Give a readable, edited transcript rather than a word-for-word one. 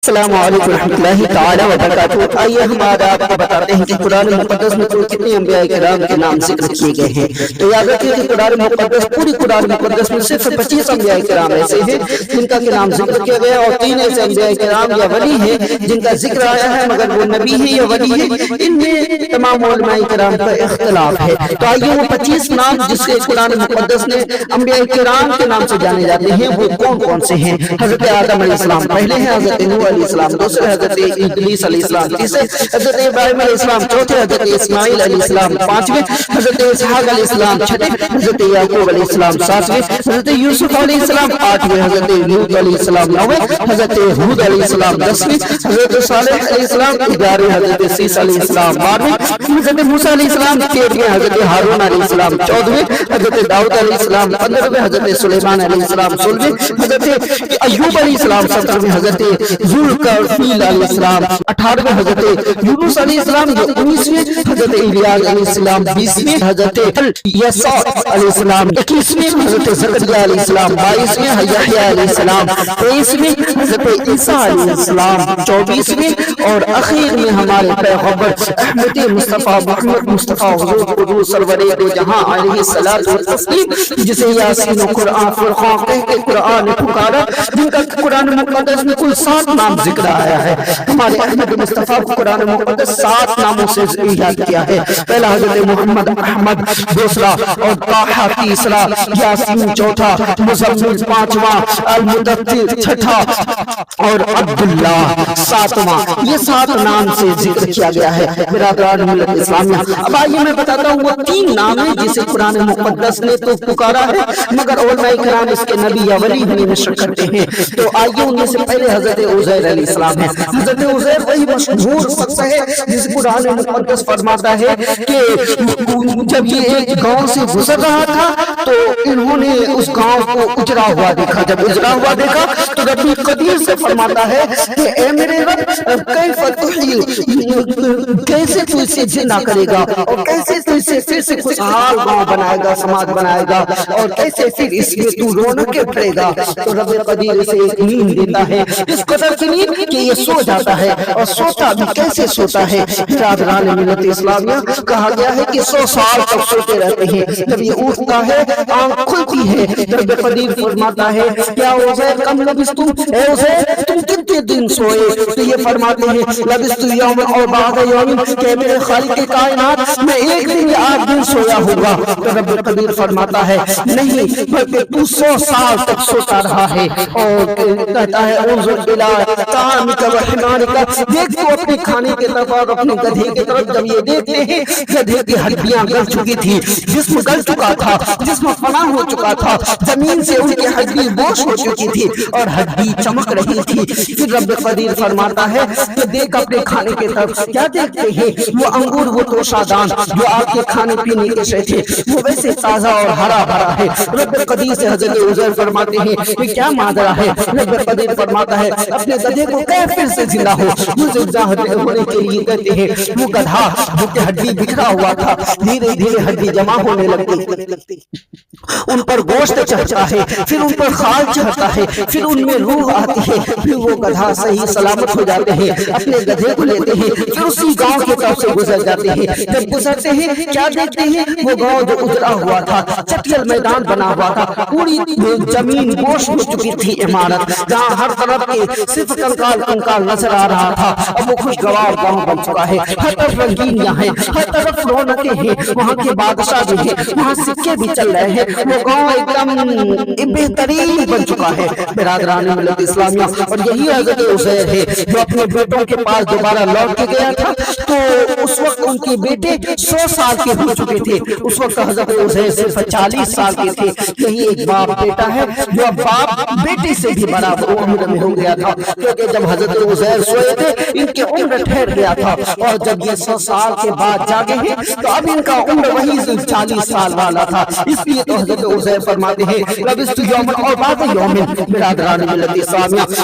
السلام علیکم ورحمۃ اللہ تعالی وبرکاتہ۔ آئیے ہم آج آپ کو بتاتے ہیں کہ قرآن مقدس میں کتنے انبیاء کرام کے نام ذکر کیے گئے ہیں۔ تو یاد رکھیں کہ قرآن مقدس پوری قرآن مقدس میں صرف 25 انبیاء کرام ایسے ہیں جن کا نام ذکر کیا گیا، اور 3 ایسے انبیاء کرام یا ولی ہیں جن کا ذکر آیا ہے مگر وہ نبی ہے یا ولی ہے، ان میں تمام علماء کرام کا اختلاف ہے۔ تو آئیے وہ 25 نام جس سے قرآن مقدس نے انبیاء کرام کے نام سے جانے جاتے ہیں وہ کون کون سے ہیں۔ حضرت آدم علیہ السلام پہلے ہیں، حضرت نوح علیہ السلام دوسرے، حضرت ادریس علیہ السلام تیسرے، حضرت ابراہیم علیہ السلام چوتھے، حضرت اسماعیل علیہ السلام پانچویں، حضرت اسحاق علیہ السلام چھٹے، حضرت یعقوب علیہ السلام ساتویں، حضرت یوسف علیہ السلام آٹھویں، حضرت لوط علیہ السلام نویں، حضرت ہود علیہ السلام 10ویں، حضرت صالح علیہ السلام 11ویں، حضرت سیس علیہ السلام 12ویں، حضرت موسیٰ علیہ السلام 13ویں، حضرت ہارون علیہ السلام 14ویں، حضرت داؤد علیہ السلام 15ویں، حضرت سلیمان علیہ السلام 16ویں، حضرت ایوب علیہ السلام 17ویں، حضرت ذوالقرنین علیہ السلام 18ویں، حضرت یونس علیہ السلام 19ویں، حضرت الیاس علیہ السلام 20ویں، حضرت یسوع علیہ السلام 21ویں، حضرت زکریا علیہ السلام 22ویں، یحییٰ علیہ السلام 23ویں، حضرت عیسیٰ علیہ السلام 24ویں، اور اخیر میں ہمارے پیغمبر احمد مصطفیٰ محمد مصطفیٰ حضور سرور دو جہاں علیہ الصلوۃ والتسلیم، جسے یاسین و قرآن فرقان کہہ کے قرآن پکارا، جن کا قرآن مقدس میں کل 7 نام ذکر آیا ہے۔ ہمارے احمد مصطفیٰ کو قرآن مقدس 7 ناموں سے یاد کیا ہے۔ پہلا حضرت محمد احمد دوسرا، اور طٰہٰ تیسرا، یاسین چوتھا، مزمل پانچواں، المدثر چھٹا، اور عبداللہ 7واں۔ یہ 7 نام سے ذکر کیا گیا ہے برادران ملت اسلامیہ۔ اب آئیے میں بتاتا ہوں وہ 3 نام ہیں جسے قرآن مقدس نے تو پکارا ہے مگر علماء کرام اس کے نبی یا ولی ہونے میں شک کرتے ہیں۔ تو آئیے ان میں سے پہلے حضرت عزیر علیہ السلام ہے۔ حضرت عزیر وہی مشہور شخص ہے جس قرآن مقدس فرماتا ہے کہ جب یہ ایک گاؤں سے گزر رہا تھا تو انہوں نے اس گاؤں کو اجڑا ہوا دیکھا۔ جب اجڑا ہوا دیکھا تو رب قدیر سے فرماتا ہے کہ اے میرے رب کیف تحیی، کیسے تو اسے زندہ کرے گا، اور کیسے تو اسے پھر سے خوشحال گاؤں بنائے گا، سماج بنائے گا، اور کیسے پھر اس میں تو رونقیں بھرے گا۔ تو رب قدیر اسے ایک نیند دیتا ہے، اس قدر کی نیند کہ یہ سو جاتا ہے، اور سوتا بھی کیسے سوتا ہے۔ برادران ملت اسلامیہ کہا گیا ہے کہ 100 سال تک سوتے رہتے ہیں۔ جب یہ اٹھتا ہے آنکھ کھلتی ہے، رب قدیر فرماتا ہے کیا عزیر کم لبثتم، اے عزیر تم کتنے دن سوئے؟ تو یہ فرماتے ہیں لبثت یوم اور بعد یوم، کہ میرے خالق کائنات میں ایک دن یا 8 دن سویا ہوگا۔ تو رب قدیر فرماتا ہے نہیں بلکہ تو 100 سال تک سوتا رہا ہے، اور کہتا ہے انظر الی طعامک و حمارک، دیکھ تو اپنے کھانے کی طرف اور اپنے گدھے کی طرف۔ جب یہ دیکھتے ہیں گدھے کی ہڈیاں گل چکی تھی، جسم گل چکا تھا، جسم فنا ہو چکا تھا، زمین سے ان کی ہڈی بوش ہو چکی تھی اور ہڈی چمک رہی تھی۔ پھر رب قدیر فرماتا ہے کہ دیکھ اپنے کھانے کی طرف، کیا دیکھتے ہیں؟ وہ انگور، وہ توشہ دان جو آپ کے کھانے پینے کے شے تھے وہ ویسے تازہ اور ہرا بھرا ہے۔ رب قدیر سے حضرت عزیر فرماتے ہیں کہ کیا ماجرا ہے؟ رب قدیر فرماتا ہے اپنے گدھے کو کیسے پھر سے زندہ ہو۔ وہ زندہ ہونے کے لیے کہتے ہیں وہ گدھا جو کہ ہڈی بکھرا ہوا تھا، دھیرے دھیرے ہڈی جمع ہونے لگتی، ان پر گوشت چڑھتا ہے، پھر ان پر خال چڑھتا ہے، پھر ان میں روح آتی ہے، پھر وہ گدھا صحیح سلامت ہو جاتے ہیں، اپنے گدھے کو لیتے ہیں، پھر اسی گاؤں کی طرف سے گزر جاتے ہیں۔ جب گزرتے ہیں کیا دیکھتے ہیں؟ وہ گاؤں جو اجڑا ہوا تھا، چٹیل میدان بنا ہوا تھا، پوری زمین گوش ہو چکی تھی، عمارت جہاں ہر طرف کے صرف کنکال کنکال نظر آ رہا تھا، اب وہ خوشگوار گاؤں بن چکا ہے۔ ہر طرف رنگینیاں ہیں، ہر طرف رونقیں ہیں، وہاں کے بادشاہ بھی ہیں، وہاں سکے بھی چل رہے ہیں، وہ گاؤں ایک دم بہترین بن چکا ہے برادران ملت اسلامیہ۔ اور یہی حضرت عزیر ہے جو اپنے بیٹوں کے پاس دوبارہ لوٹ کے گیا تھا، تو اس وقت ان کے بیٹے 100 سال کے ہو چکے تھے، اس وقت حضرت عزیر صرف 40 سال کے تھے۔ یہی ایک باپ بیٹا ہے جو اب باپ بیٹے سے بھی بڑا عمر میں ہو گیا تھا، کیونکہ جب حضرت عزیر سوئے تھے ان کی عمر ٹھہر گیا تھا، اور جب یہ 100 سال کے بعد جاگے ہیں تو اب ان کا عمر وہی 40 سال والا تھا۔ اس لیے تو حضرت عزیر فرماتے ہیں لبثت یوما اور بعد یوم۔ برادران ملت اسلامیہ